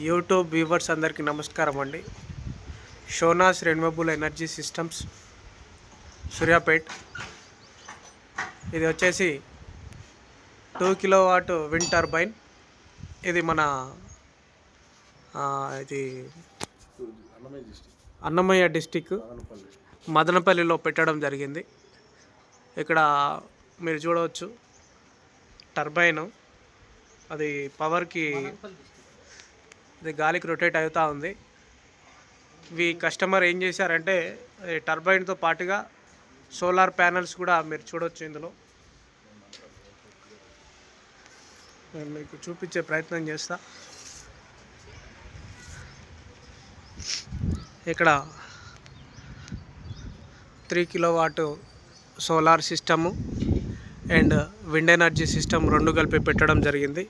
YouTube viewers అందరికీ నమస్కారం అండి. షోనాస్ రెన్యూవబుల్ ఎనర్జీ సిస్టమ్స్ సూర్యాపేట్. ఇది వచ్చేసి 2 కిలోవాట్ విండ్ టర్బైన్. ఇది మన ఇది అన్నమయ్య డిస్టిక్ మదనపల్లిలో పెట్టడం జరిగింది. ఇక్కడ మీరు చూడవచ్చు టర్బైన్, అది పవర్కి ఇది గాలికి రొటేట్ అవుతూ ఉంది. ఇవి కస్టమర్ ఏం చేశారంటే టర్బైన్తో పాటుగా సోలార్ ప్యానల్స్ కూడా మీరు చూడవచ్చు. ఇందులో నేను మీకు చూపించే ప్రయత్నం చేస్తా. ఇక్కడ 3 kilowatt solar system and wind energy system రెండు కలిపి పెట్టడం జరిగింది.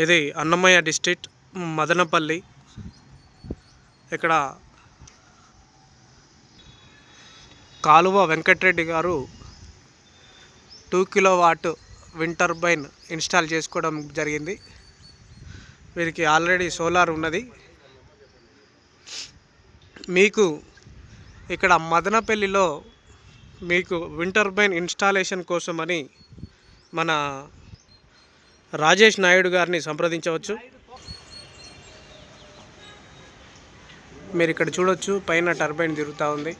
ఇది అన్నమయ్య డిస్ట్రిక్ట్ మదనపల్లి. ఇక్కడ కాలువ వెంకటరెడ్డి గారు 2 కిలోవాట్ విండ్ టర్బైన్ ఇన్స్టాల్ చేసుకోవడం జరిగింది. వీరికి ఆల్రెడీ సోలార్ ఉన్నది. మీకు ఇక్కడ మదనపల్లిలో మీకు విండ్ టర్బైన్ ఇన్స్టాలేషన్ కోసమని మన రాజేష్ నాయుడు గారిని సంప్రదించవచ్చు. మీరు ఇక్కడ చూడొచ్చు, పైన టర్బైన్ తిరుగుతూ ఉంది.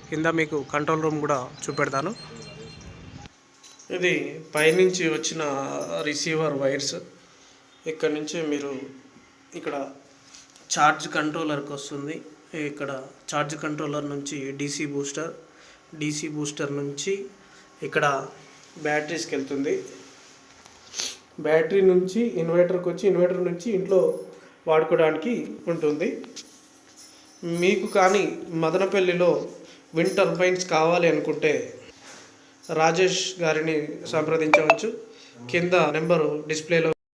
కింద మీకు కంట్రోల్ రూమ్ కూడా చూపెడతాను. ఇది పైనుంచి వచ్చిన రిసీవర్ వైర్స్. ఇక్కడ నుంచి మీరు ఇక్కడ ఛార్జ్ కంట్రోలర్కి వస్తుంది. ఇక్కడ ఛార్జ్ కంట్రోలర్ నుంచి డీసీ బూస్టర్ నుంచి ఇక్కడ బ్యాటరీస్కి వెళ్తుంది. బ్యాటరీ నుంచి ఇన్వర్టర్కి వచ్చి ఇన్వర్టర్ నుంచి ఇంట్లో వాడుకోవడానికి ఉంటుంది. మీకు కానీ మదనపల్లిలో విండ్ టర్బైన్స్ కావాలి అనుకుంటే రాజేష్ గారిని సంప్రదించవచ్చు. కింద నెంబరు డిస్ప్లేలో